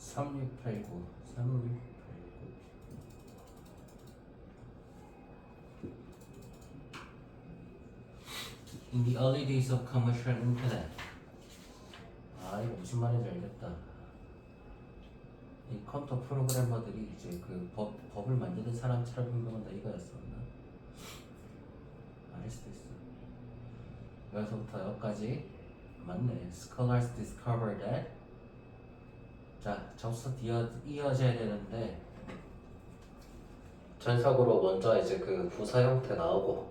3689 3689 In the early days of commercial internet. 아 이거 무슨 말인지 알겠다. 이 컴퓨터 프로그래머들이 이제 그 법을 만드는 사람처럼 행동한다 이거였었나? 아닐 수도 있어. 여기서부터 여기까지 맞네. Scholars discovered that. 자, 접속 이어져야 되는데 전사고로 먼저 이제 그 부사 형태 나오고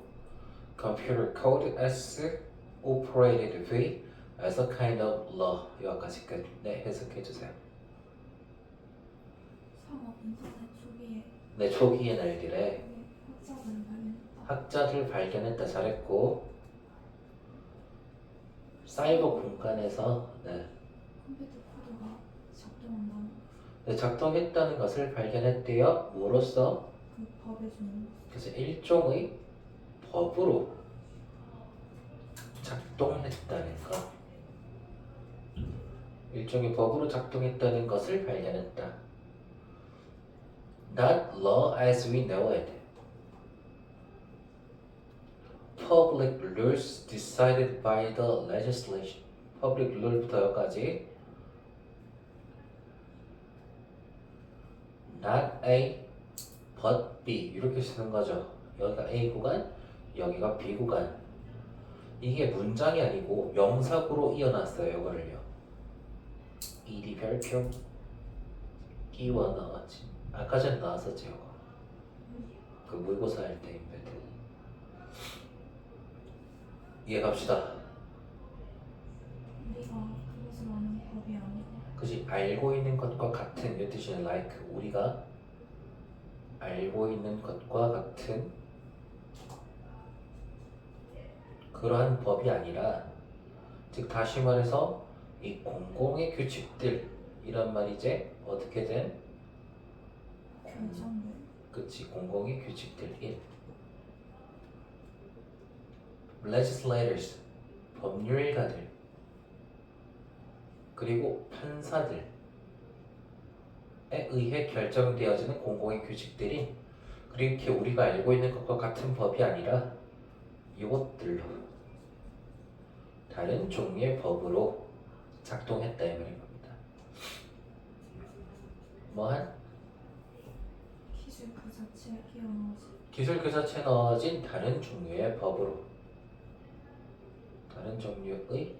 Computer code as operated V as a kind of law. 여기까지 끝. 네, 해석해 주세요. 상업 인터넷 초기에 네, 초기의 날들에 학자들을 발견했다. 학자들 발견했다. 잘했고 사이버 공간에서 네, 컴퓨터 코드가 작동한다는 네, 작동했다는 것을 발견했대요. 뭐로써? 그 법의 종 그래서 일종의 법으로 작동했다는 것. 일종의 법으로 작동했다는 것을 발견했다. Not law as we know it. Public rules decided by the legislation. Public rule부터 여기까지. Not A, but B 이렇게 쓰는 거죠. 여기가 A 구간, 여기가 B 구간. 이게 문장이 아니고 명사구로 이어놨어요. 이거를요. ED 별표 끼워 나왔지. 아까 전에 나왔었지 이거. 그 모의고사 할 때 임베드. 이해 갑시다. 우리가 그것을 아는 법이 아니고 그지 알고 있는 것과 같은 이 뜻이는 like 우리가 알고 있는 것과 같은 그러한 법이 아니라 즉 다시 말해서 이 공공의 규칙들 이런 말이지 어떻게든 결정된 그치 공공의 규칙들 1 legislators 법률가들 그리고 판사들에 의해 결정되어지는 공공의 규칙들인 그렇게 우리가 알고 있는 것과 같은 법이 아니라 이것들로 다른 종류의 법으로 작동했다 이 말인 겁니다. 뭐한? 기술 그 자체에 끼워 넣어진 기술 그 자체에 넣어진 다른 종류의 법으로 다른 종류의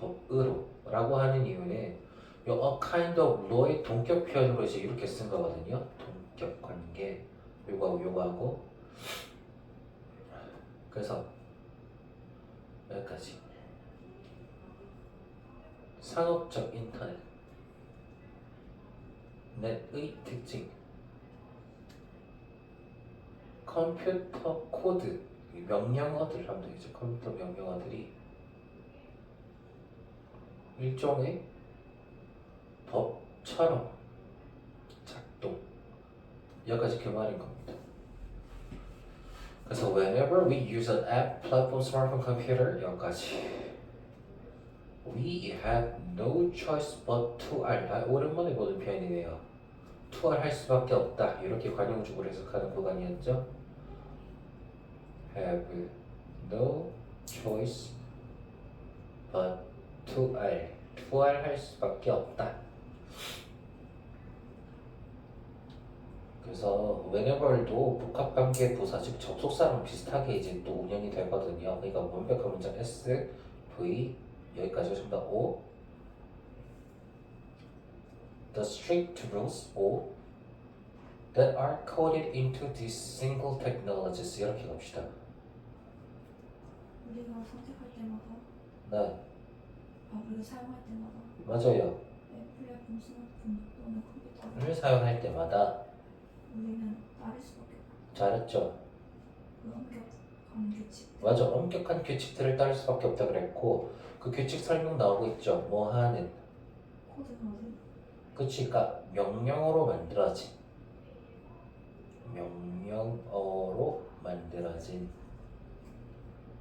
법으로 라고 하는 이유는 요 a kind of law의 동격 표현으로 이제 이렇게 쓴 거거든요. 동격 관계 요거하고 요거하고 그래서 여기까지 상업적 인터넷 넷의 특징 컴퓨터 코드 명령어들 하면 되겠죠. 컴퓨터 명령어들이 일종의 법처럼 작동 여기까지 그 말인 겁니다. 그래서 whenever we use an app, platform, smartphone, computer 여기까지 we have no choice but to 오랜만에 보는 표현이네요. to 할 수밖에 없다 이렇게 관용주구로 해석하는 구간이었죠. have no choice but to 할 수밖에 없다. 그래서 whenever도 복합관계 부사 즉 접속사랑 비슷하게 이제 또 운영이 되거든요. 그러니까 완벽한 문장 S, V 여기까지가 전부 다 O The strict rules O that are coded into these single technologies 이렇게 갑시다. 우리가 선택할 때마다 네 우리가 사용할 때마다 맞아요. 플랫폼, 스마트폰 또는 컴퓨터를 를 사용할 때마다 우리는 따를 수밖에 없고 잘했죠. 그 엄격한 규칙 맞아 엄격한 규칙들을 따를 수밖에 없다 그랬고 그 규칙 설명 나오고 있죠. 뭐 하는 코드거든 그치 그러니까 명령어로 만들어진 명령어로 만들어진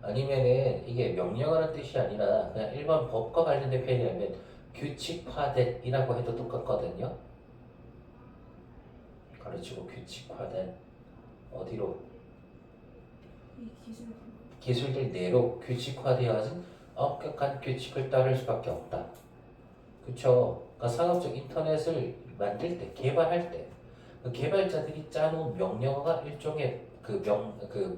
아니면은 이게 명령어라는 뜻이 아니라 그냥 일반 법과 관련된 표현이라면 규칙화된이라고 해도 똑같거든요. 가르치고 규칙화된 어디로? 이 기술 기술들 내로 규칙화되어진 엄격한 규칙을 따를 수밖에 없다. 그쵸? 그러니까 상업적 인터넷을 만들 때, 개발할 때, 그 개발자들이 짜놓은 명령어가 일종의 그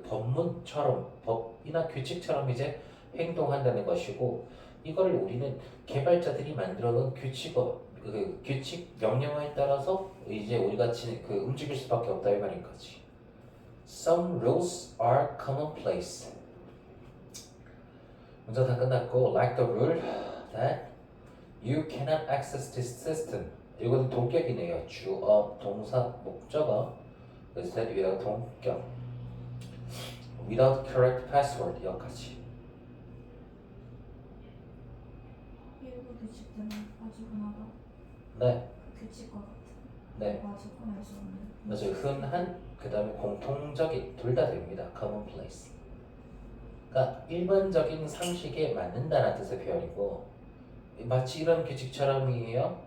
법문처럼, 법이나 규칙처럼 이제 행동한다는 것이고, 이걸 우리는 개발자들이 만들어 놓은 그 규칙 명령어에 따라서 이제 우리가 움직일 수밖에 없다 이 말인 거지. Some rules are commonplace. 문제 다 끝났고, like the rule that you cannot access this system. 이것은 동격이네요. 주어, 동사, 목적어. 그래서 that 위에다가 동격. Without correct password 여기까지. 일부 규칙들은 아주 흔하다. 네, 그 규칙과 같은 네. 누가 접근할 수 없는 맞아요. 흔한, 그 다음에 공통적인 둘 다 됩니다. commonplace. 그러니까 일반적인 상식에 맞는다는 뜻의 표현이고, 마치 이런 규칙처럼이에요.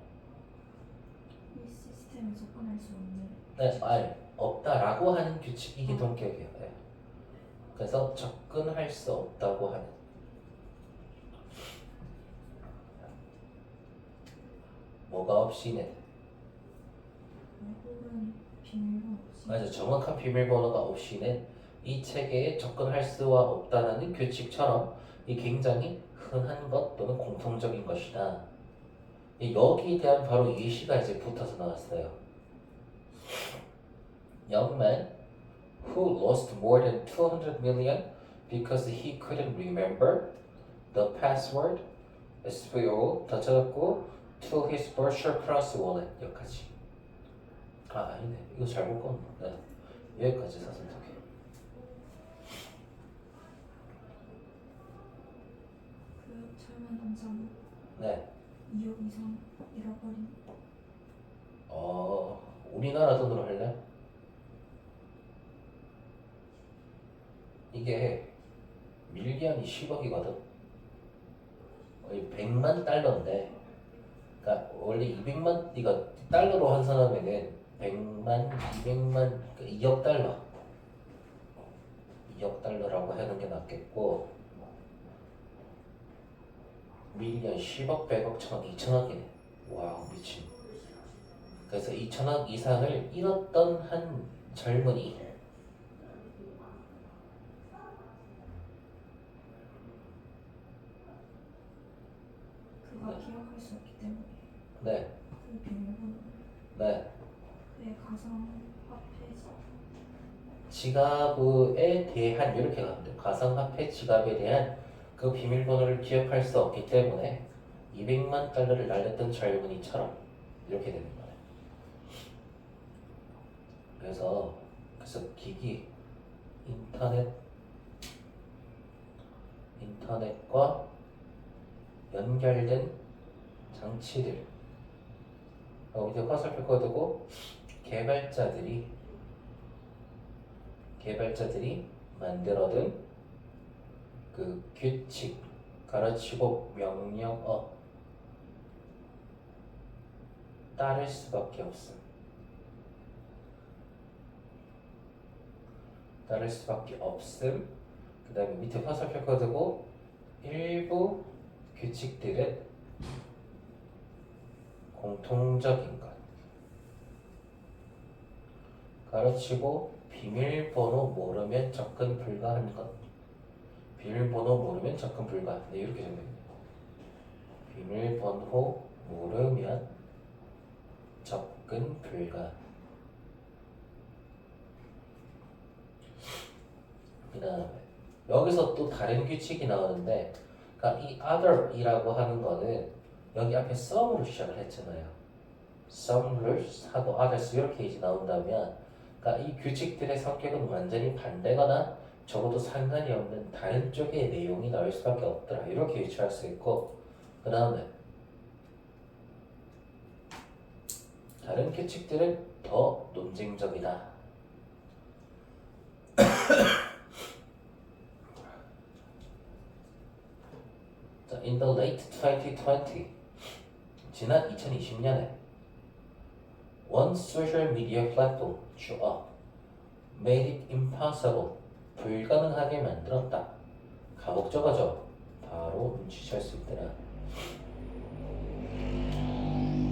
이 시스템에 접근할 수 없는 네, 아니, 없다라고 하는 규칙 이게 동격이에요. 네. 그래서 접근할 수 없다고 하는. 뭐가 없이는. 혹은 비밀번호 없이 맞아, 정확한 비밀번호가 없이는 이 체계에 접근할 수가 없다는 규칙처럼 이 굉장히 흔한 것 또는 공통적인 것이다. 여기에 대한 바로 예시가 이제 붙어서 나왔어요. Young man who lost more than 200 million because he couldn't remember the password SVO 다 찾았고 to his Berkshire Plus wallet 여기까지. 아 아니네 이거 잘못 껐네. 여기까지 사선 두 개. 그 젊은 남자는 네. 2억 이상 잃어버린 우리나라 돈으로 할래? 이게 밀리언이 10억이거든. 100만 달러인데, 그러니까 원래 200만, 이거 달러로 환산하면은 100만, 200만, 2억 달러. 2억 달러라고 하는 게 낫겠고, 밀리언 10억, 100억, 1000억, 2000억이네. 와우, 미친. 그래서 2000억 이상을 잃었던 한 젊은이. 그가 기억할 수 없기 때문에 네, 그 비밀번호를 네. 그의 가상화폐 지갑에 대한 이렇게 가면 돼요. 가상화폐 지갑에 대한 그 비밀번호를 기억할 수 없기 때문에 200만 달러를 날렸던 젊은이처럼 이렇게 되는 거예요. 그래서 기기, 인터넷과 연결된 장치들 밑에 화살표 꺼두고 개발자들이 만들어둔 그 규칙 가르치고 명령어 따를 수밖에 없음. 그 다음에 밑에 화살표 꺼두고 일부 규칙들은 공통적인 것 가르치고 비밀번호 모르면 접근 불가한 것. 비밀번호 모르면 접근 불가. 네, 이렇게 적립니다. 비밀번호 모르면 접근 불가. 그 다음에 여기서 또 다른 규칙이 나오는데, 그러니까 이 other이라고 하는 거는 여기 앞에 some으로 시작을 했잖아요. some rules 하고 others 이렇게 이제 나온다면, 그러니까 이 규칙들의 성격은 완전히 반대거나 적어도 상관이 없는 다른 쪽의 내용이 나올 수밖에 없더라. 이렇게 유추할 수 있고, 그 다음에 다른 규칙들은 더 논쟁적이다. In the late 2020, 지난 2020년에 One social media platform 주어 made it impossible 불가능하게 만들었다. 가목적어죠. 바로 눈치챌 수 있더라.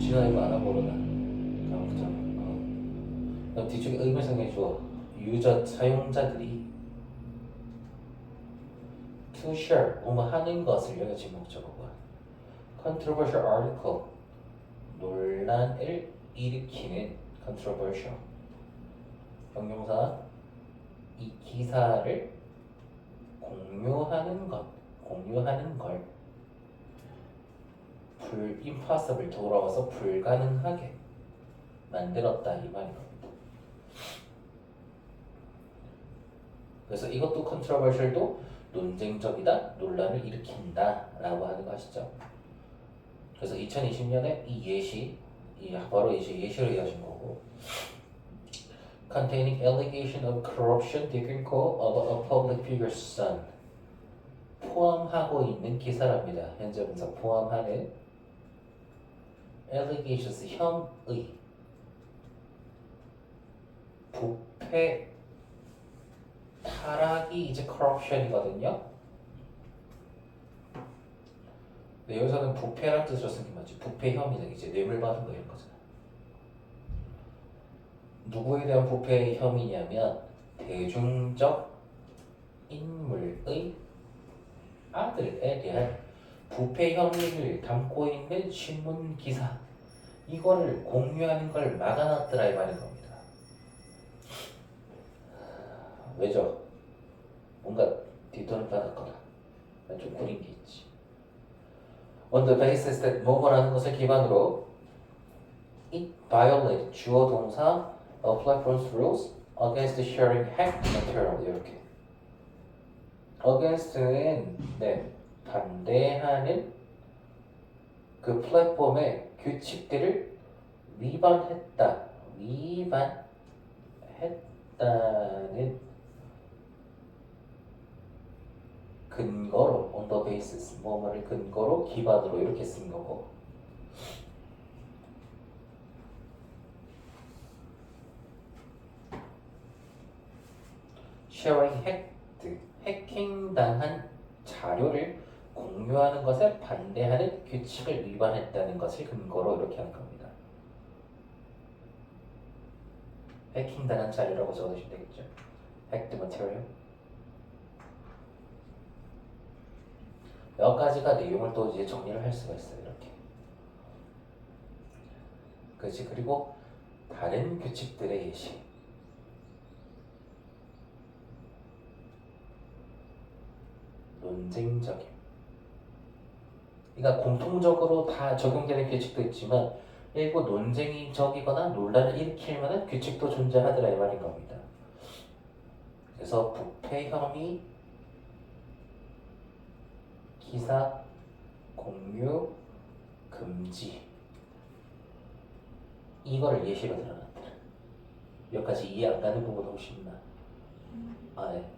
지난 이거 알아 모르나? 가목적. 그럼 뒤쪽에 의문사의 주어 유저 사용자들이 to share 하는 것을 여기 지목적어가 controversial article 논란을 일으키는 controversial 형용사 이 기사를 공유하는 걸 impossible 돌아와서 불가능하게 만들었다 이 말인 겁니다. 그래서 이것도 controversial도 논쟁적이다, 논란을 일으킨다 라고 하는 거 아시죠? 그래서 2020년에 이 예시 바로 이제 예시로 이어진 거고 containing allegation of corruption typical of a public figure's son 포함하고 있는 기사랍니다. 현재 분사 포함하는 allegations 혐의 부패 타락이 이제 corruption이거든요. 근데 여기서는 부패란 뜻으로 쓴 게 맞지. 부패 혐의는 이제 뇌물 받은 거 이런 거잖아. 누구에 대한 부패 혐의냐면 대중적 인물의 아들에 대한 부패 혐의를 담고 있는 신문 기사 이거를 공유하는 걸 막아놨더라 이 말인 겁니다. 왜죠? 뭔가 뒷돈을 받았거나 좀 구린 게 있지. On the basis that 뭐뭐라는 것을 기반으로 it violated 주어 동사 of platform's rules against sharing hacked material 이렇게 against는 반대하는 그 플랫폼의 규칙들을 위반했다는 근거로 on the basis 뭐뭐를 근거로 기반으로 이렇게 쓴 거고 sharing hacked 해킹당한 자료를 공유하는 것에 반대하는 규칙을 위반했다는 것을 근거로 이렇게 하는 겁니다. 해킹당한 자료라고 적어주시면 되겠죠. hacked material 몇 가지가 내용을 또 이제 정리를 할 수가 있어요. 이렇게. 그렇지. 그리고 다른 규칙들의 예시. 논쟁적인. 그러니까 공통적으로 다 적용되는 규칙도 있지만 일부 논쟁적이거나 논란을 일으킬 만한 규칙도 존재하더라 이 말인 겁니다. 그래서 부패 혐의 기사 공유 금지 이거를 예시로 들어놨더라. 여기까지 이해 안 가는 부분 혹시 있나? 네.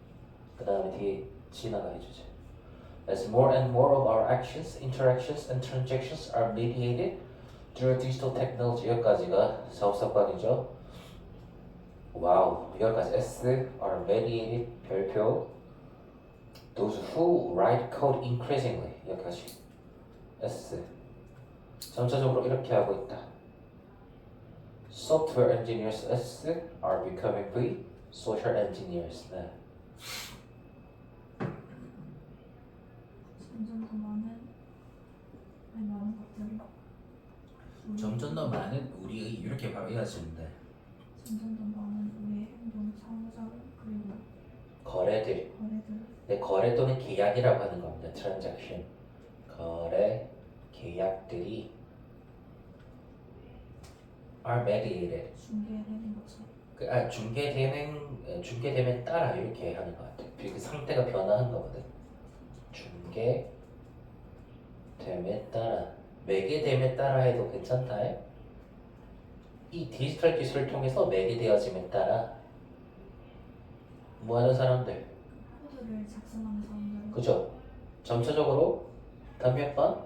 그 다음에 뒤에 지나가 해주죠. As more and more of our actions, interactions, and transactions are mediated through digital technology 여기까지가 사업사건이죠. 와우. 여기까지 S are mediated 별표 Those who write code increasingly 여기까지 S 전체적으로 이렇게 하고 있다. Software engineers S are becoming V social engineers. 네. 점점 더 많은 것들이 점점 더 많은 우리의 이렇게 바로 이어지면 돼. 점점 더 많은 우리의 행동 상호작용 그리고 거래들. 네, 거래 또는 계약이라고 하는 겁니다. transaction. 거래 계약들이 are mediated. 중개되는 것처럼 중개되면 따라 이렇게 하는 것 같아. 그 상태가 변화한 거거든. 중개됨에 따라 매개됨에 따라 해도 괜찮다. 이 디지털 기술을 통해서 매개되어짐에 따라 뭐 하는 사람들? 코드를 작성하는 사람들 그죠? 전체적으로 다음 몇 번?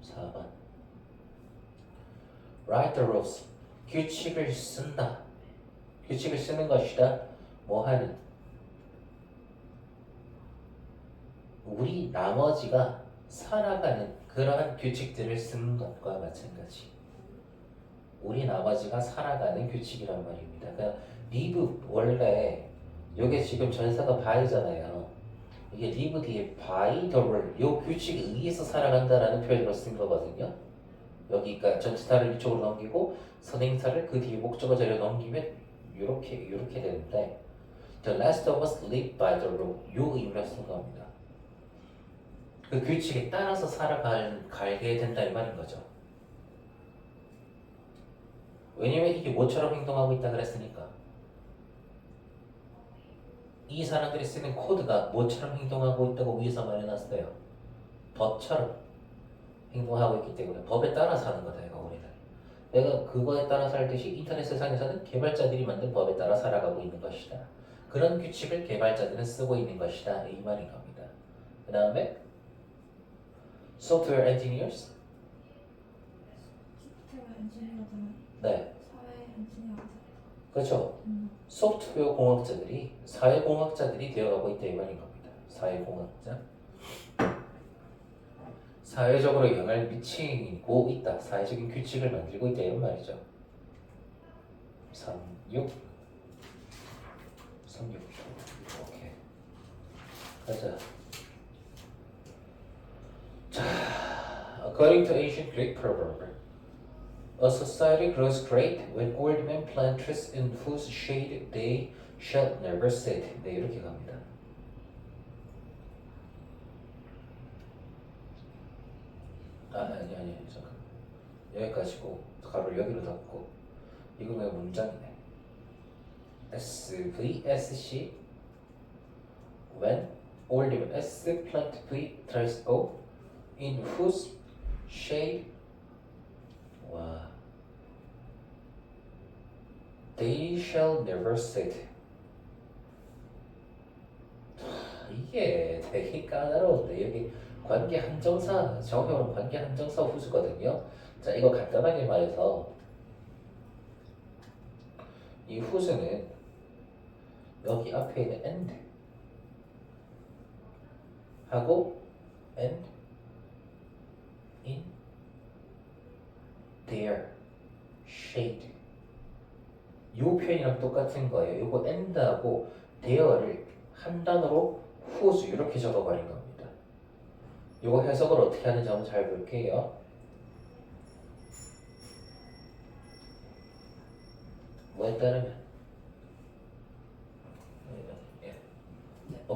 4번. Write the rules. 규칙을 쓴다. 규칙을 쓰는 것이다. 뭐 하는? 우리 나머지가 살아가는 그러한 규칙들을 쓰는 것과 마찬가지. 우리 나머지가 살아가는 규칙이란 말입니다. 그러니까 live 원래 이게 지금 전사가 by잖아요. 이게 live 뒤에 by the rule 요 규칙에 의해서 살아간다라는 표현으로 쓴 거거든요. 여기가 전치사를 이쪽으로 넘기고 선행사를 그 뒤에 목적어 자리에 넘기면 이렇게 되는데 the rest of us live by the rule 요 의미로 쓴 겁니다. 그 규칙에 따라서 살아가게 된다 이 말인 거죠. 왜냐면 이게 뭐처럼 행동하고 있다 그랬으니까. 이 사람들이 쓰는 코드가 뭐처럼 행동하고 있다고 위에서 말해놨어요. 법처럼 행동하고 있기 때문에 법에 따라서 하는 거다 이거 우리는. 내가 그거에 따라 살듯이 인터넷 세상에서는 개발자들이 만든 법에 따라 살아가고 있는 것이다. 그런 규칙을 개발자들은 쓰고 있는 것이다 이 말인 겁니다. 그 다음에 software engineers. 소프트웨어 엔지니어들은 네, 사회 엔지니어들. 그렇죠. 소프트웨어 공학자들이 사회공학자들이 되어가고 있다 이 말인 겁니다. 사회공학자. 사회적으로 영향을 미치고 있다. 사회적인 규칙을 만들고 있다 이런 말이죠. 36 오케이. 가자. 자, according to ancient Greek proverb, a society grows great when old men plant trees in whose shade they shall never sit. 네, 이렇게 갑니다. 아니 잠깐. 여기까지고 가로를 여기로 닫고 이거 그냥 문장이네. SVSC when old men S plant V trees O in whose shade 와 they shall never sit. 이게 되게 까다로운데 여기 관계 한정사 정형은 관계 한정사 후수거든요. 자 이거 간단하게 말해서 이 후수는 여기 앞에 있는 and 하고 and in their shade 요 표현이랑 똑같은 거예요. 요거 and하고 there를 한 단어로 후수 이렇게 적어버린 겁니다. 요거 해석을 어떻게 하는지 한번 잘 볼게요. 뭐에 따르면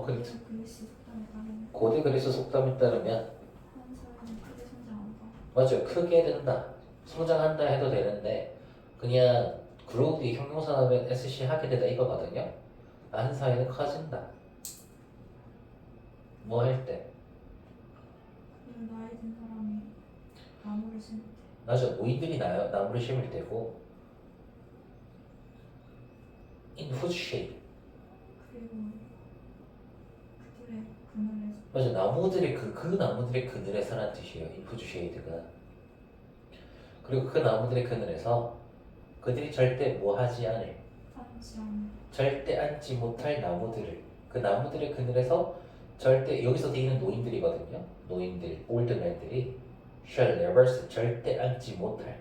근데 그리스 속담에 따르면 고대 그리스 속담에 따르면 한 사람은 크게 성장한다. 맞아요. 크게 된다. 성장한다 해도 되는데 그냥 그로우디 형용사 하면 SC 하게 되다 이거거든요. 한 사회는 커진다. 뭐 할 때? 나이 든 사람이 나무를 심을 때. 맞아. 노인들이 나무를 심을 때고 in whose shade. 그리고 그들의 그늘에서. 맞아. 나무들의 그 나무들의 그늘에서란 뜻이에요. in whose shade가. 그리고 그 나무들의 그늘에서 그들이 절대 뭐 하지 않을 앉지 않는. 절대 앉지 못할 나무들을 그 나무들의 그늘에서 절대 여기서 뒤는 노인들이거든요. 노인들, 올드맨들이 shall never sit, 절대 앉지 못할.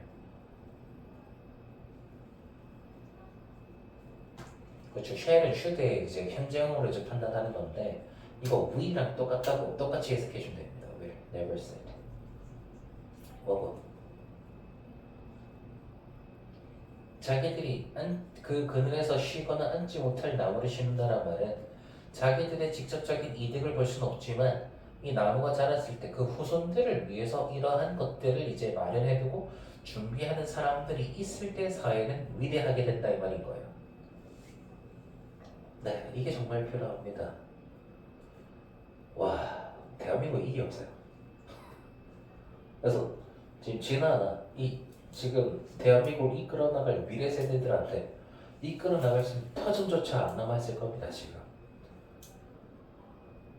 그렇죠. shall은 should의 이제 현재형으로 이제 판단하는 건데 이거 will이랑 똑같이 해석해 주면 됩니다. will never sit. 뭐고? 자기들이 그 그늘에서 쉬거나 앉지 못할 나무를 심는다는 말은 자기들의 직접적인 이득을 볼 수는 없지만 이 나무가 자랐을 때 그 후손들을 위해서 이러한 것들을 이제 마련해두고 준비하는 사람들이 있을 때 사회는 위대하게 된다 이 말인 거예요. 네, 이게 정말 필요합니다. 와, 대한민국 이게 없어요. 그래서 지금 지나나 지금 대한민국을 이끌어 나갈 미래 세대들한테 이끌어 나갈 수 있는 터전조차 안 남아있을 겁니다 지금.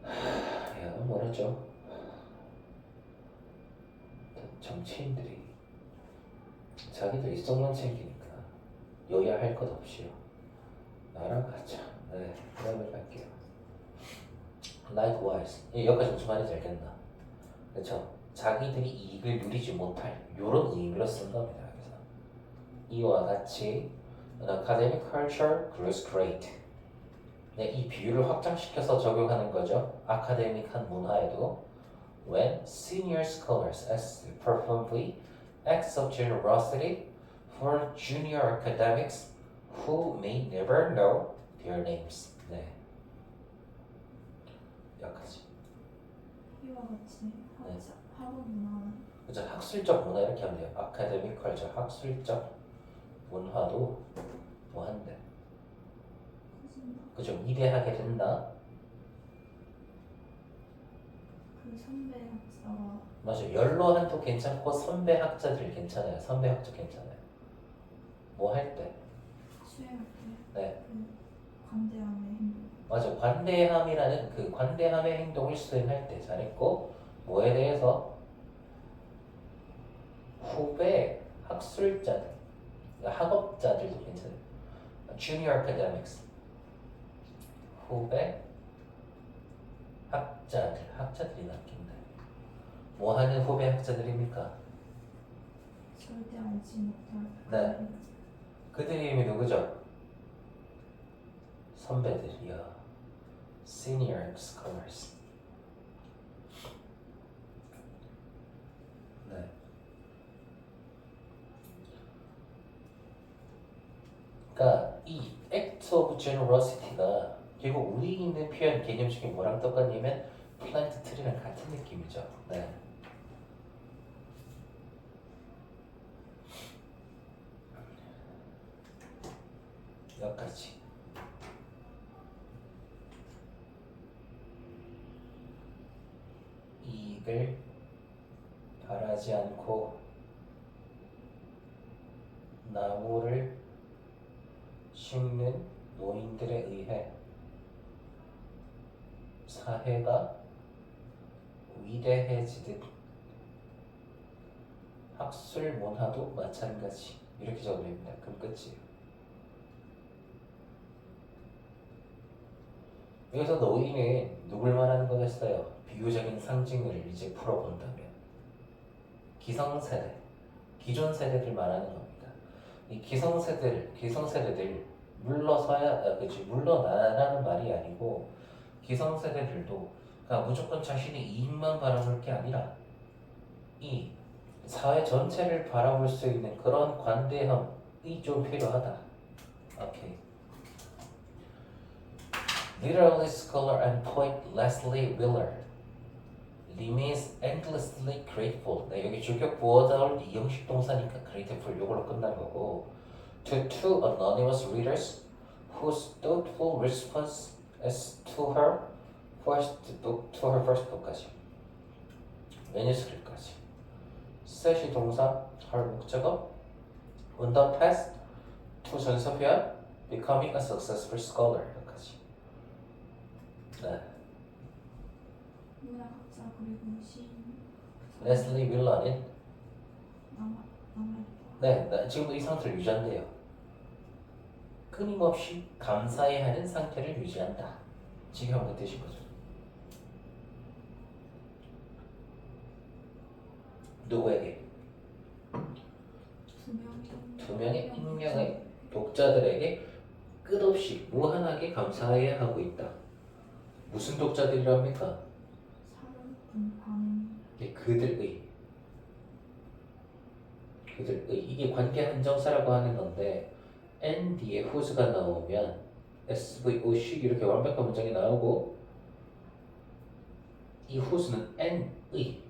야, 모르죠. 정치인들이 자기들이 썩만 챙기니까 여야 할 것 없이요. 날아가자. 네, 그다음에 갈게요. Likewise. 여기까지 무슨 말인지 알겠나? 그렇죠? 자기들이 이익을 누리지 못할 이런 의미로 쓴 겁니다. 그래서 이와 같이 An academic culture grows great. 네, 이 비유를 확장시켜서 적용하는 거죠. 아카데믹한 문화에도 when senior scholars performably acts of generosity for junior academics who may never know their names. 네, 여기까지. 이와 같이 학원 문화는 그죠? 학술적 문화 이렇게 하면 돼요. 아카데믹 컬처, 학술적 문화도 뭐 한대. 커진다. 그죠? 위대하게 된다. 그 선배 학자가 맞아요. 연로한도 괜찮고 선배 학자들 괜찮아요. 선배 학자 괜찮아요. 뭐 할 때? 수행할 때 네, 그 관대함의 행동. 맞아. 관대함이라는 그 관대함의 행동을 수행할 때 잘했고 뭐에 대해서? 후배 학술자들, 그러니까 학업자들도 괜찮아요. Junior academics. 후배 학자들, 학자들이 낚인다. 뭐 하는 후배 학자들입니까? 절대 알지 못할 네. 그들의 이름이 누구죠? 선배들이요. Senior scholars. 네. 그러니까 이 act of generosity가 결국 우리 있는 표현 개념 중에 뭐랑 똑같냐면 플랜트 트리랑 같은 느낌이죠. 네. 여기까지. 이익을 바라지 않고 나무를 심는 노인들에 의해 사회가 위대해지듯 학술 문화도 마찬가지. 이렇게 적어냅니다. 그럼 끝이에요. 여기서 노인은 누굴 말하는 거겠어요? 비유적인 상징을 이제 풀어본다면 기성세대, 기존 세대들 말하는 겁니다. 이 기성세대들 물러서야, 그치, 물러나라는 말이 아니고 기성세대들도 그러니까 무조건 자신의 이익만 바라볼 게 아니라 이 사회 전체를 바라볼 수 있는 그런 관대함이 좀 필요하다. 오케이. Literary scholar and poet Leslie Wheeler remains endlessly grateful. 네, 여기 주격 보어다올 이형식 동사니까 grateful 요걸로 끝난 거고 to two anonymous readers whose thoughtful response as to her first book까지 매니스크립트까지 set이 동사, her 목적어 in the past to 전서표현 becoming a successful scholar 여기까지. 네. 문학학자 그리고 시인 레슬리 윌러는 남아있다. 네, 지금도 이 상태를 유지한대요. 끊임없이 감사해야 하는 상태를 유지한다. 지금 한번 뜻인 거죠. 누구에게? 두 명의 익명의 독자들에게 끝없이 무한하게 감사해야 하고 있다. 무슨 독자들이랍니까? 사람 반응 네, 그들의 이게 관계 한정사라고 하는 건데 N 뒤에 whose가 나오면 SVOC 이렇게 완벽한 문장이 나오고 이 whose는 N의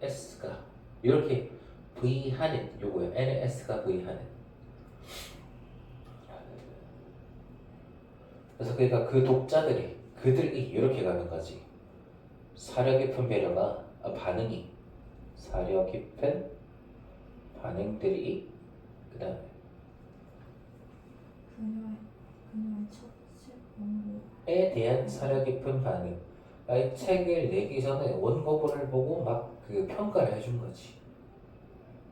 S가 이렇게 V하는 요거예요. N의 S가 V하는. 그래서 그러니까 그 독자들이 그들이 이렇게 가는 거지. 사려 깊은 배려가 반응이 사려 깊은 반응들이 그 다음에 그녀의 첫책 에 대한 사려 깊은 반응. 이 책을 내기 전에 원고본을 보고 막 그 평가를 해준 거지.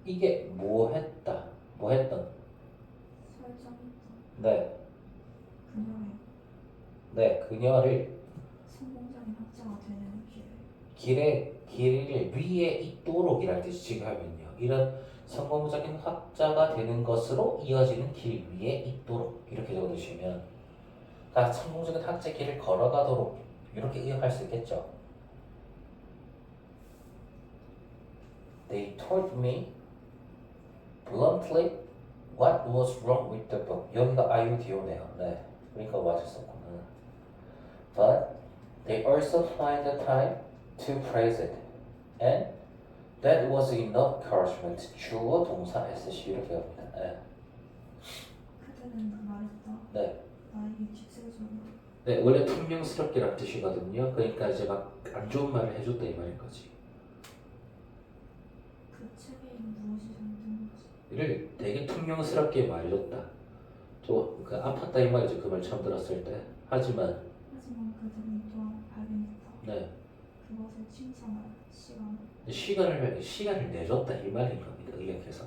이게 뭐 했다. 뭐 했던. 설정했다. 네. 그녀의 네. 그녀를 성공적인 학자가 되는 길을 위에 있도록이라는 뜻이 지금 하면요. 이런 성공적인 학자가 되는 것으로 이어지는 길 위에 있도록 이렇게 적어두시면 그러니까 성공적인 학자 길을 걸어가도록 이렇게 의역할 수 있겠죠. They told me bluntly what was wrong with the book. 여기가 IUDO네요. 네, 그러니까 맞았었구나. But they also find the time to praise it, and that was enough encouragement. 주어 동사 SC 이렇게 합니다. 네. 그들은 말했다. 네. 나에게 직설적으로 네, 원래 퉁명스럽게란 뜻이거든요. 그러니까 이제 막 안 좋은 말을 해줬다 이 말인 거지. 그 책에 무엇이 잘못된 것이 이를 되게 퉁명스럽게 말해줬다. 좀 그 아팠다 이 말이죠. 그 말 처음 들었을 때. 하지만 그들은 또한 발견했다. 네. 그것을 칭찬할 시간을 내줬다 이 말인 겁니다. 의역해서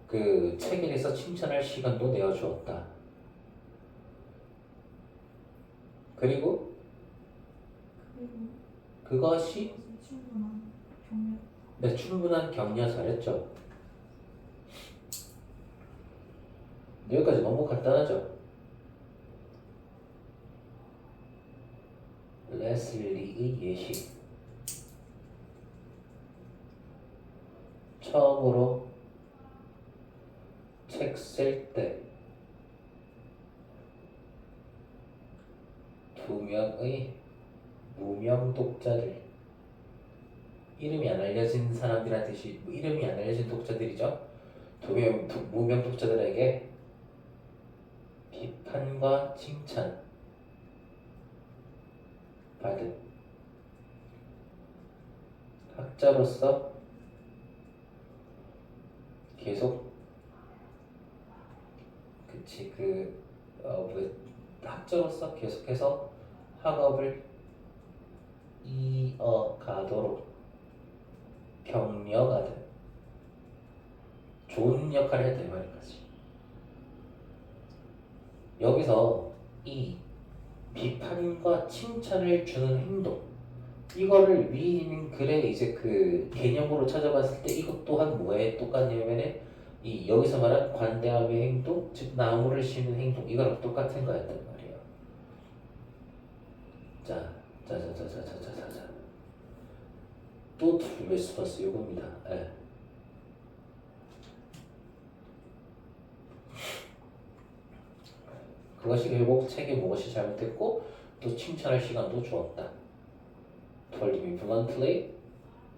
그 책에 대해서 칭찬할 시간도 내어주었다. 그리고 그것이 충분한 격려 네, 충분한 격려 잘했죠. 여기까지 너무 간단하죠. 레슬리의 예시. 처음으로 책 쓸 때 두 명의 무명 독자들, 이름이 안 알려진 사람들한 뜻이 이름이 안 알려진 독자들이죠. 무명 독자들에게 비판과 칭찬 받은 학자로서 계속 학자로서 계속해서 학업을 이어가도록 격려가 된 좋은 역할을 했다 이 말인 거지. 여기서 이 비판과 칭찬을 주는 행동, 이거를 위에 있는 글의 이제 그 개념으로 찾아봤을 때 이것 또한 뭐에 똑같냐면은 이 여기서 말한 관대함의 행동, 즉 나무를 심는 행동, 이거랑 똑같은 거였단 말이에요. 자, 또 true response 이겁니다. 예. 그것이 결국 책에 무엇이 잘못됐고 또 칭찬할 시간도 주었다. Told me bluntly,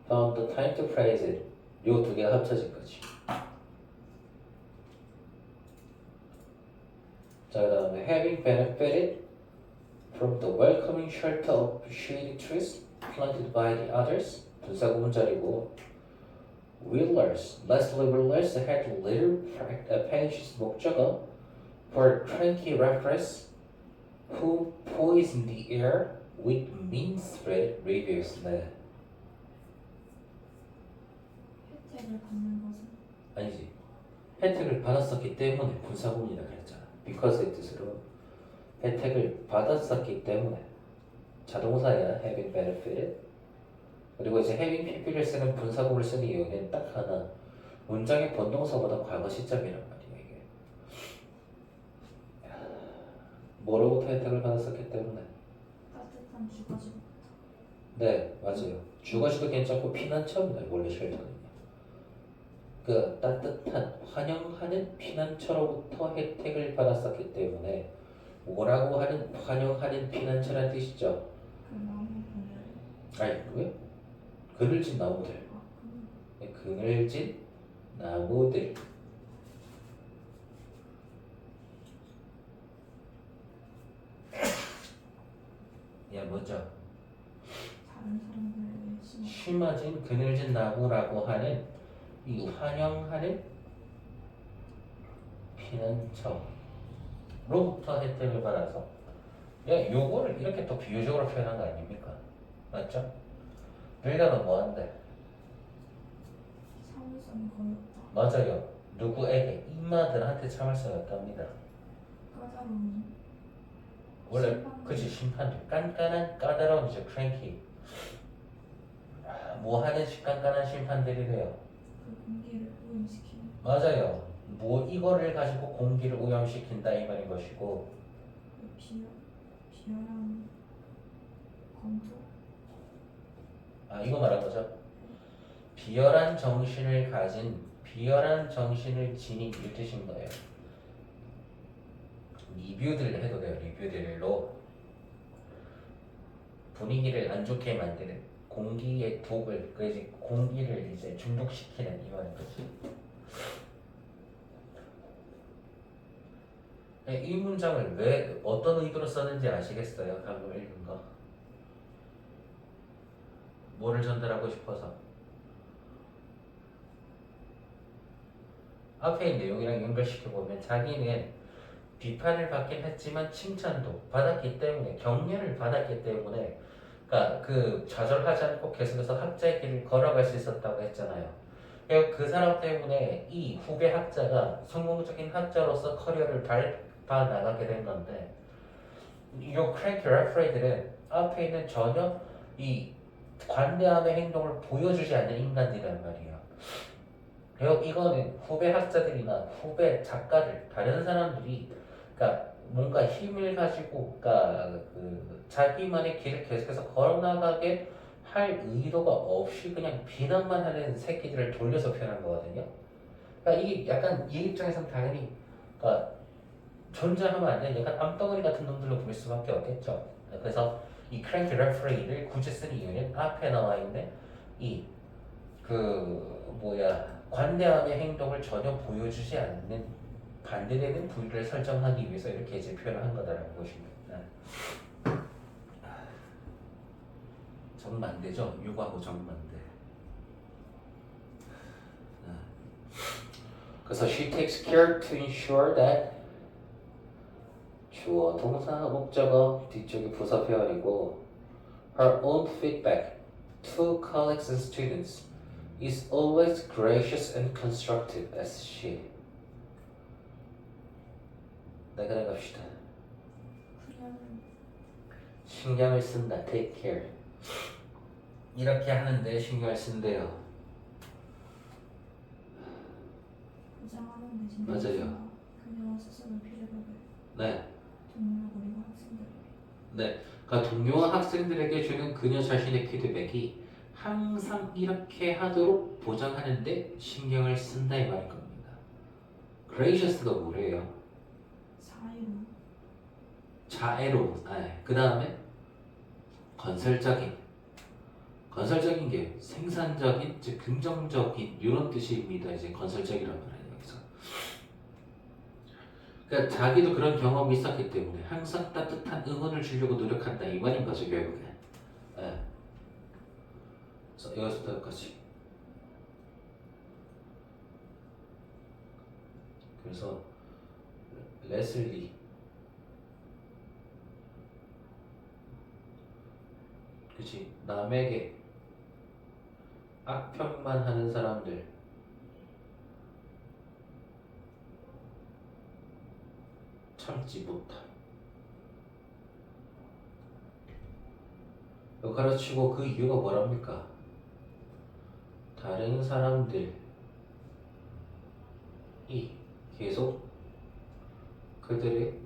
found the time to praise it. 요 두 개가 합쳐진 거지. 자, 그 다음에 having benefited from the welcoming shelter of shady trees planted by the others. 분사구문자리고 Leslie Willers had little patience 목적어 for cranky reference who poisoned the air with mean-spirited reviews. 네. 혜택을 받는 것은 아니지. 혜택을 받았었기 때문에 분사구문이라 그랬잖아. Because의 뜻으로 혜택을 받았었기 때문에 자동사야 having benefited. 그리고 이제 having pp를 쓰는 분사구문을 쓰는 이유는 딱 하나, 문장의 본동사보다 과거 시점이란 말이야 이게. 뭐로부터 혜택을 받았었기 때문에. 따뜻한 주거지로부터 네, 맞아요. 주거지도 괜찮고 피난처입니다. 원래 쉘터는요. 그 따뜻한 환영하는 피난처로부터 혜택을 받았었기 때문에 뭐라고 하는 환영하는 피난처라는 뜻이죠. 그 나무 그늘 아니 왜? 그늘진 나무들. 네, 그늘진 나무들. 야 뭐죠? 다른 사람들에게 심어진 그늘진 나무라고 하는 이 환영하는 피난처로부터 혜택을 받아서, 야 요거를 이렇게 또 비유적으로 표현한 거 아닙니까? 맞죠? 빌다는 뭐한대? 사물성이 거의 없다. 맞아요. 누구에게? 임마들한테 참을 수가 없답니다. 까다로운 원래 심판들. 그치 심판들 깐깐한 까다로운 이제 cranky 뭐 하는지 깐깐한 심판들이래요. 그 공기를 오염시키는 맞아요. 뭐 이거를 가지고 공기를 오염시킨다 이 말인 것이고 그 비열한 검토. 아 이거 말한 거죠. 비열한 정신을 지닌 이 뜻인 거예요. 리뷰들 해도 돼요. 리뷰들로 분위기를 안 좋게 만드는 공기의 독을 그래서 공기를 이제 중독시키는 이 말인 거지. 이 문장을 왜 어떤 의도로 썼는지 아시겠어요? 방금 읽은 거. 뭐를 전달하고 싶어서? 앞에 있는 내용이랑 연결시켜보면 자기는 비판을 받긴 했지만 칭찬도 받았기 때문에 격려를 받았기 때문에 그러니까 그 좌절하지 않고 계속해서 학자의 길을 걸어갈 수 있었다고 했잖아요. 그 사람 때문에 이 후배 학자가 성공적인 학자로서 커리어를 밟아 나가게 된 건데 이 크랭키 레프레이들은 앞에 있는 전혀 이 관대함의 행동을 보여주지 않는 인간들이란 말이에요. 그리고 이거는 후배 학자들이나 후배 작가들 다른 사람들이 그러니까 뭔가 힘을 가지고 그러니까 그 자기만의 길을 계속해서 걸어나가게 할 의도가 없이 그냥 비난만 하는 새끼들을 돌려서 표현한 거거든요. 그러니까 이게 약간 이 입장에서는 당연히 그러니까 존재하면 안 되는 약간 암덩어리 같은 놈들로 보일 수밖에 없겠죠. 그래서 이 크랭키 레프레이를 굳이 쓴 이유는 앞에 나와 있는 이 그 뭐야 관대함의 행동을 전혀 보여주지 않는 반대되는 부위를 설정하기 위해서 이렇게 이제 표현을 한 거다라고 보시면 정반대죠. 육하고 정반대. 그래서 she takes care to ensure that 주어, 동사, 목적어 뒤쪽이 부사 표현이고 her own feedback to colleagues and students is always gracious and constructive as she. 네, 그래 갑시다. 그냥 신경을 쓴다. take care. 이렇게 하는데 신경을 쓴대요. 보장하는 대신 맞아요. 그녀와 스스로 피드백을 네. 동료 그리고 학생들에게. 네. 그러니까 동료와 학생들에게 주는 그녀 자신의 피드백이 항상 이렇게 하도록 보장하는데 신경을 쓴다 이 말인 겁니다. gracious가 뭐래요? 사이로 자애로운. 그 다음에 건설적인 게 생산적인, 즉 긍정적인 이런 뜻입니다. 이제 건설적이라는 말은 여기서. 그러니까 자기도 그런 경험이 있었기 때문에 항상 따뜻한 응원을 주려고 노력한다 이 말인 거죠 결국엔. 그래서 여기서부터 여기까지. 그래서 레슬리 그치 남에게 악평만 하는 사람들 참지 못하. 가르치고 그 이유가 뭐랍니까? 다른 사람들이 계속 그들의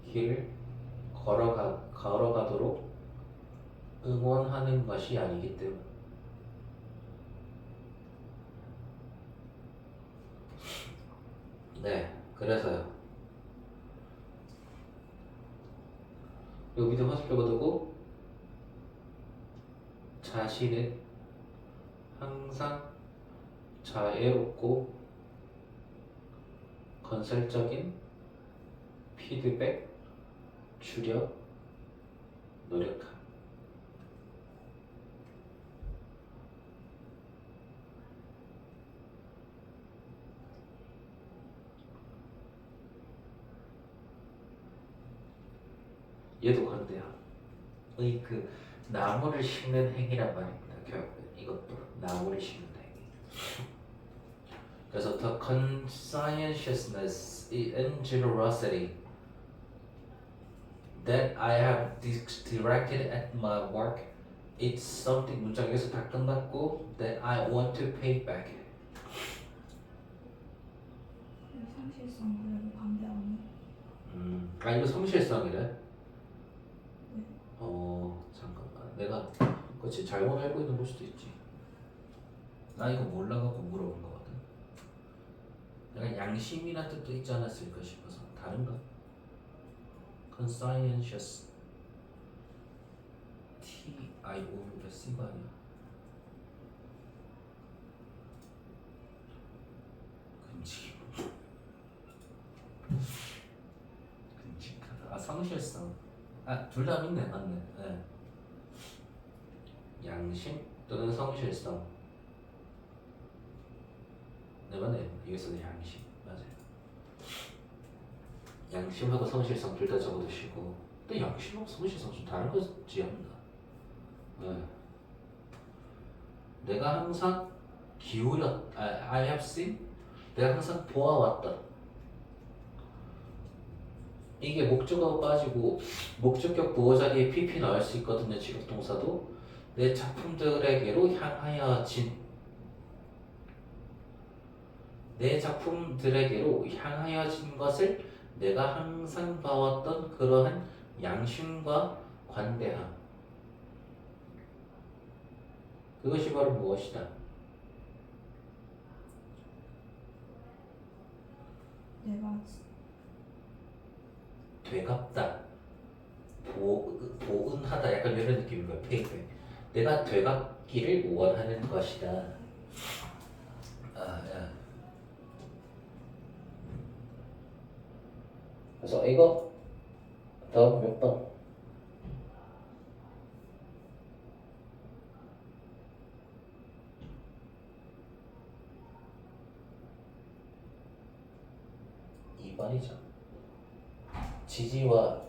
길을 걸어가도록 응원하는 것이 아니기 때문에. 네, 그래서요. 여기도 화살표가 두고 자신은 항상 자애롭고 건설적인 피드백 주려 노력함. 얘도 그런데요. 그 나무를 심는 행위란 말입니다. 결국 이것도 나무를 심는 행위. 그래서 the conscientiousness and generosity that I have directed at my work, it's something 문장에서 다 끝났고 that I want to pay back. 상실성 그래도 반대 아니? 아 이거 성실성이래? 네. 잠깐만 내가 그렇지 잘못 알고 있는 걸 수도 있지. 나 이거 몰라갖고 물어본 거거든. 내가 양심이란 뜻도 있지 않았을까 싶어서 다른가? conscientious T-I-O-U를 쓴 거 아니야? 끔찍하다. 아 성실성. 아 둘 다 있네 맞네. 네. 양심 또는 성실성. 네 맞네. 여기서는 양심 맞아요. 양심하고 성실성 둘 다 적어두시고. 근데 양심하고 성실성 좀 다른 거지 않나? 네. 내가 항상 I have seen. 내가 항상 보아왔던. 이게 목적어가 빠지고 목적격 보호 자리에 PP 나올 수 있거든요. 지속동사도 내 작품들에게로 향하여진 내 작품들에게로 향하여진 것을 내가 항상 봐왔던 그러한 양심과 관대함 그것이 바로 무엇이다? 내가 되갚다 보은하다 약간 이런 느낌인 거야. 페이백 내가 되갚기를 원하는 것이다. 야. 그래서 이거 다음 몇 번? 이번이죠. 지지와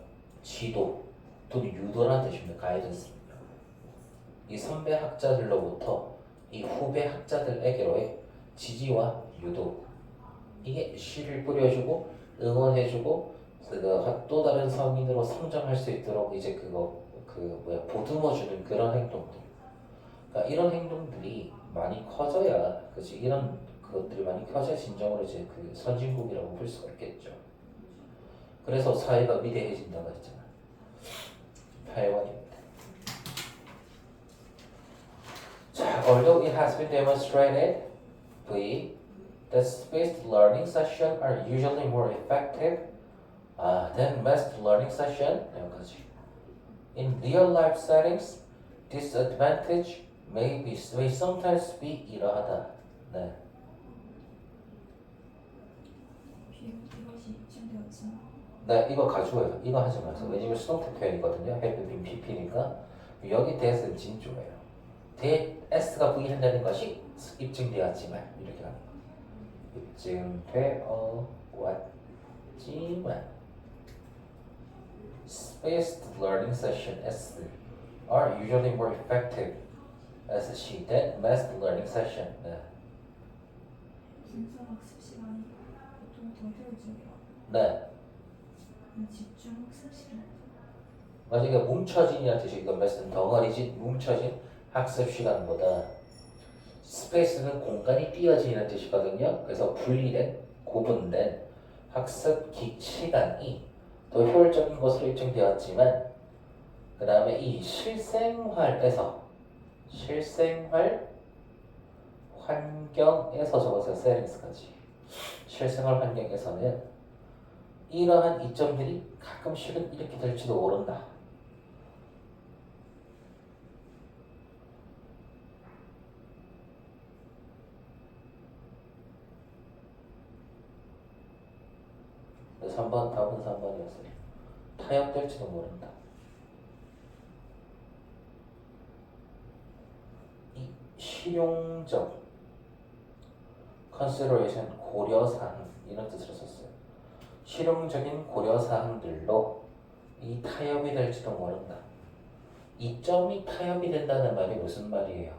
지도 또는 유도라는 뜻입니다. 가이던스입니다. 이 선배 학자들로부터 이 후배 학자들에게로의 지지와 유도 이게 씨를 뿌려주고 응원해주고 또 다른 성인으로 성장할 수 있도록 이제 보듬어주는 그런 행동들. 그러니까 이런 행동들이 많이 커져야 그치 이런 것들이 많이 커져야 진정으로 이제 그 선진국이라고 볼 수가 있겠죠. 그래서 사회가 위대해진다고 했잖아. 8번입니다. 자, although it has been demonstrated that spaced learning sessions are usually more effective than massed learning session. 여기까지. In real life settings, disadvantage may sometimes be 이러하다. 네. 이것이 입증되었지만 네, 이거 가져와요. 이거 하지 마세요. 왜냐면 수동태 표현이거든요. have been PP니까 여기 대해서는 진조예요. S가 부인한다는 것이 입증되었지만 이렇게 하는 거. 입증되었지만 spaced learning session S are usually more effective as she than massed learning session. 네. 분석학습 시간이 보통 더 효율적이라. 네. 집중 학습 시간. 맞아, 이게 뭉쳐진이라는 뜻이 이건 말씀 덩어리진 뭉쳐진 학습 시간보다 스페이스는 공간이 띄어진이라는 뜻이거든요. 그래서 분리된 구분된 학습 시간이 더 효율적인 것으로 입증되었지만 그 다음에 이 실생활 환경에서 적어서 세팅스까지 실생활 환경에서는 이러한 이점들이 가끔씩은 이렇게 될지도 모른다. 그래서 3번 답은 3번이었어요. 타협될지도 모른다. 이 실용적 consideration 고려사항 이런 뜻으로 썼어요. 실용적인 고려사항들로 이 타협이 될지도 모른다. 이 점이 타협이 된다는 말이 무슨 말이에요?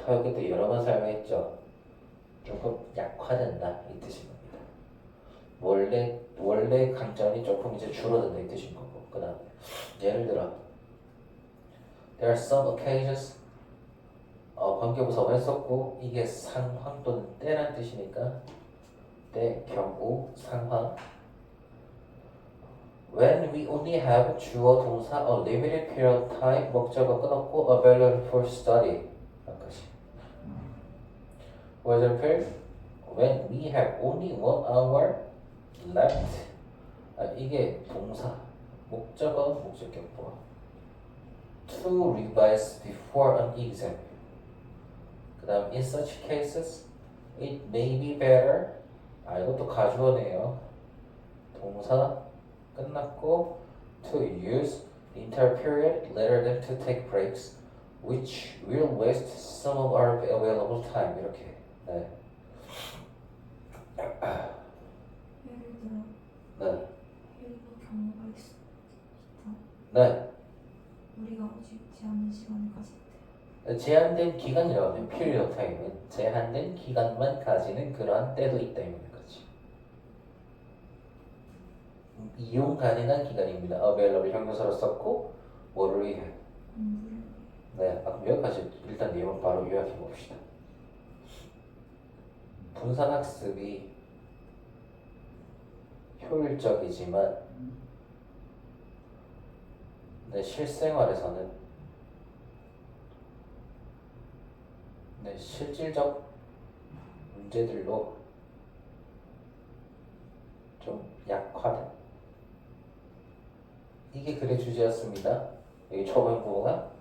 가요계 때 여러 번 사용했죠. 조금 약화된다 이 뜻인 겁니다. 원래 강점이 조금 이제 줄어든다 이 뜻인 거고. 그 다음에 예를 들어 there are some occasions 관계부사가 했었고 이게 상황 또는 때란 뜻이니까 때, 경우, 상황. When we only have 주어 동사 a limited period of time 목적어 끊었고 available for study 여기까지. For example, when we have only 1 hour left 이게 동사 목적어 목적격보 to revise before an exam. 그 다음 in such cases it may be better 이것도 가주어네요. 동사 끝났고 to use the entire period rather than to take breaks which will waste some of our available time 이렇게. 네. 예를 들어 네. 일부 경우가 있다. 네. 우리가 오직 제한된 시간을 가질 때. 제한된 기간이라고 하면 period of time은 제한된 기간만 가지는 그러한 때도 있다 이 말인 거지. 이용 가능한 기간입니다. available 형용사로 썼고 뭐를 위해? 공부를 위해. 네, 그럼 여기까지 일단 내용을 바로 요약해 봅시다. 분산학습이 효율적이지만 실생활에서는 실질적 문제들로 좀 약화된 이게 글의 주제였습니다. 여기 초반 부호가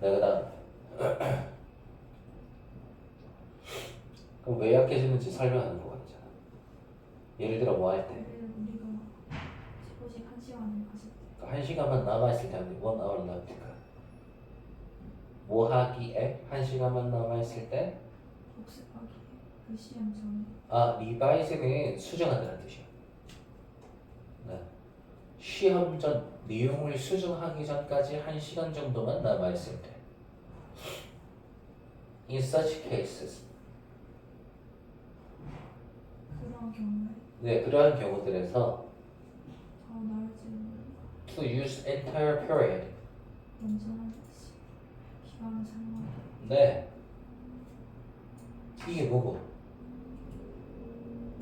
네, 그 다음 그럼 왜 약해지는지 설명하는 거가 있잖아. 예를 들어 뭐 할 때? 우리가 오직 1시간을 가질 때. 1시간만 남아있을 때 하는데 1 hour left. 뭐 하기에 1시간만 남아있을 때? 복습하기에 그 시험 전에. 리바이즈는 수정한다는 뜻이야. 네. 시험 전 내용을 수정하기 전까지 1시간 정도만 남아있을 때. In such cases. 그런 경우에 네, 그러한 경우들에서 더 나을지는 to use entire period. 온전한 기간을 사용하고. 네. 이게 뭐고?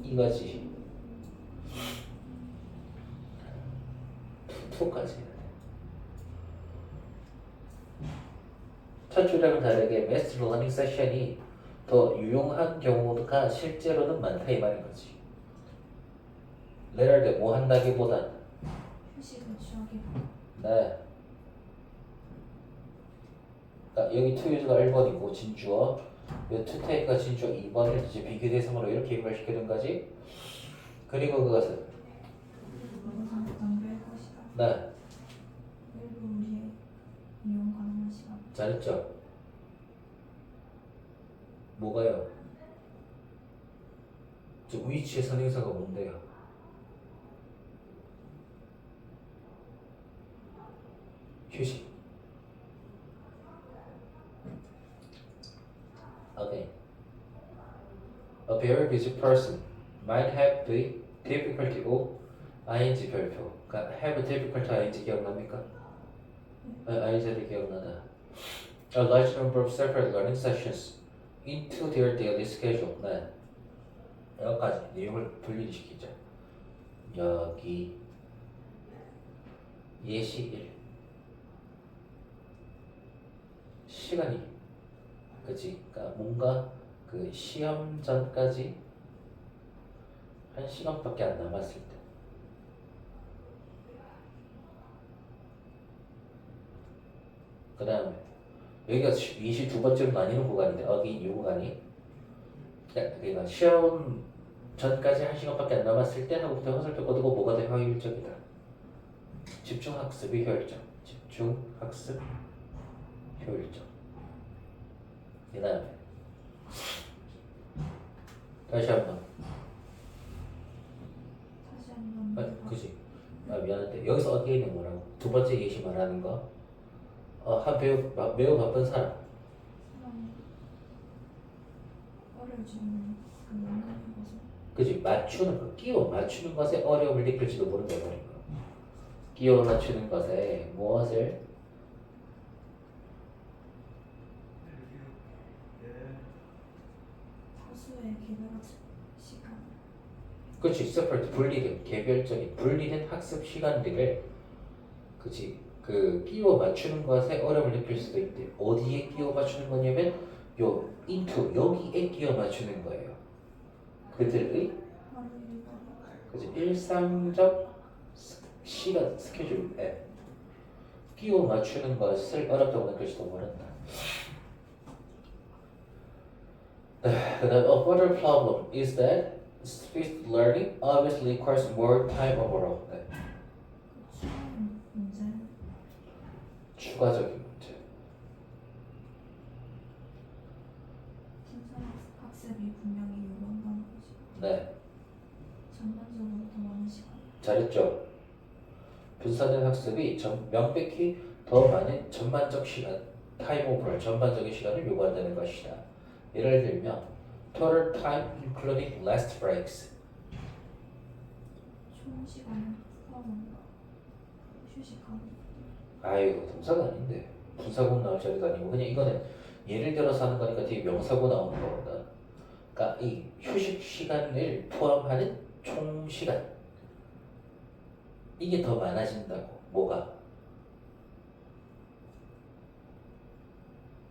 이거지. 투까지. 첫 주랑은 다르게 매스 러닝 세션이 더 유용한 경우가 실제로는 많다 이 말인 거지. 레럴 때뭐 한다기보단 휴식을 취하기. 네. 그러니까 여기 to use가 1번이고 진주어 이 to take가 진주어 2번을 이제 비교 대상으로 이렇게 연결시키는 거지. 그리고 그것은 낭비할 것이다. 네. 일부 우리의 이용 가능한 시간. 잘했죠? 뭐가요? 저 위치의 선행사가 뭔데요? 휴식. Okay. A very busy person might have the difficulty of ing 별표. 그러니까 have difficulty ing 기억납니까? ing를 기억나다. A large number of separate learning sessions into their daily schedule. 네. 여기까지 내용을 분리시키자. 여기 예시 1 시간이 그치? 그러니까 뭔가 그 시험 전까지 1시간밖에 안 남았을 때 그 다음에 여기가 22번째로 나뉘는 구간인데 여기 이 구간이 그러니까 시험 전까지 1시간밖에 안 남았을 때 하고부터 화살표 꺼두고 뭐가 더 효율적이다. 집중학습이 효율적. 집중학습 효율적. 그 다음에 다시 한번 그지? 미안한데 여기서 어게인은 뭐라고? 두 번째 예시 말하는 거 매우 바쁜 사람 어려워지는 그 원하는 것은 그지? 맞추는 거, 끼워 맞추는 것에 어려움을 느낄지도 모른다 이 말인 거야. 끼워 맞추는 것에 무엇을 다수의 개별 시간 그치? separate 분리된 개별적인 분리된 학습 시간들을 그치? 그 끼워 맞추는 것에 어려움을 느낄 수도 있대. 어디에 끼워 맞추는 거냐면 요 into 여기에 끼워 맞추는 거예요. 그들의 하루 일과 그치? 일상적 시간 스케줄에 끼워 맞추는 것을 어렵다고 느낄지도 모른다. 그 다음 a further problem is that spaced learning obviously requires more time overall. 네. 추가하는 문제는 추가적인 문제. 분산 학습이 분명히 요구한다는 것이 네. 전반적으로 더 많은 시간 잘했죠. 분산된 학습이 명백히 더 많은 전반적 시간, 타임 오버럴, 전반적인 시간을 요구한다는 것이다. 예를 들면 total time including rest breaks. 총 시간을 포함한다. 휴식하는 아이고 동사가 아닌데 분사구 나올 자리도 아니고 그냥 이거는 예를 들어서 하는 거니까 뒤에 명사구 나오는 거거든. 그러니까 이 휴식 시간을 포함하는 총 시간 이게 더 많아진다고. 뭐가?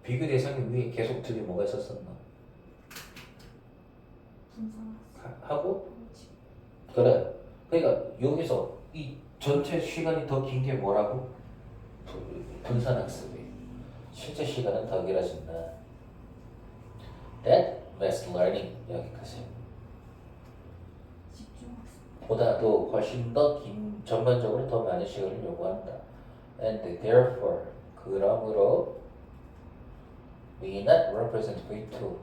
비교 대상이 위에 계속 두 개 뭐가 있었었나? 분산 하고 학습 그래. 그러니까 여기서 이 전체 시간이 더 긴 게 뭐라고? 분산학습이. 실제 시간은 더 길어진다. That makes learning 여기까지. 집중 학습 보다도 훨씬 더 긴 전반적으로 더 많은 시간을 요구한다. And therefore 그러므로 we not represent V2.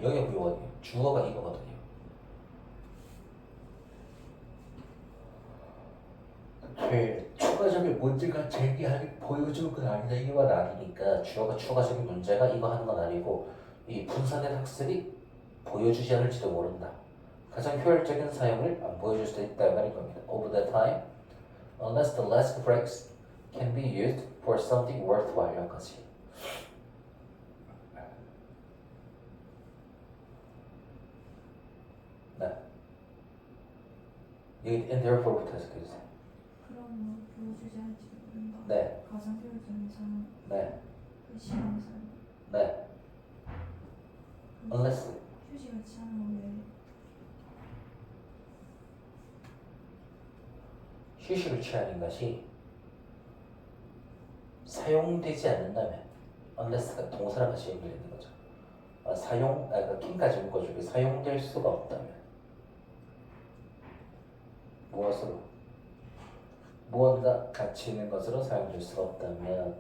여기가 V1이에요. 주어가 이거거든요. 추가적인 문제가 제기하기 보여주는 건 아니다. 이건 아니니까 주어가 추가적인 문제가 이거 하는 건 아니고 이 분산된 학습이 보여주지 않을지도 모른다. 가장 효율적인 사용을 안 보여줄 수도 있다 말인 겁니다. Over the time, unless the last breaks can be used for something worthwhile 여기까지. 네. 여기 and therefore부터 해석해주세요. 그러므로 보여주지 않을지도 모른다. 네. 가장 효율적인 사용 네. 그 시간을 사용 네. unless 휴식을 취하는 왜 휴식을 취하는 것이 사용되지 않는다면 unless가 동사랑 같이 연결되는 거죠. 그러니까 킹까지 묶어주고 사용될 수가 없다면 무엇으로? 무언가 가치 있는 것으로 사용될 수가 없다면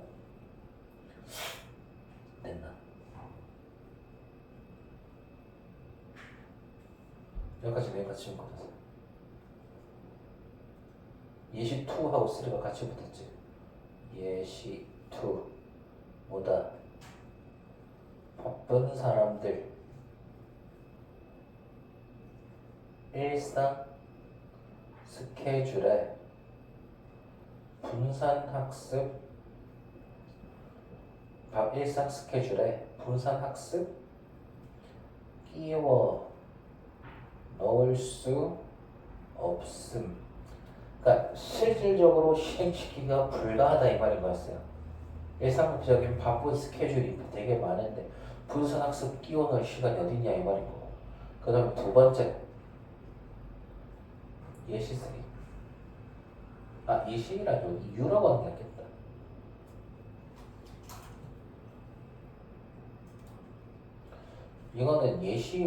됐나? 여기까지 같이 묶어놨어요. 예시 2하고 3가 같이 붙었지. 예시 2 뭐다? 바쁜 사람들 일상 스케줄에 분산학습 일상 스케줄에 분산학습 끼워 넣을 수 없음. 그러니까 실질적으로 실행시키기가 불가하다 이 말인 거였어요. 일상적인 바쁜 스케줄이 되게 많은데 분산학습 끼워 넣을 시간이 어딨냐 이 말인 거고. 그 다음에 두 번째 예시 3. 예시라죠. 유라고 하는 게 낫겠다. 이거는 예시 1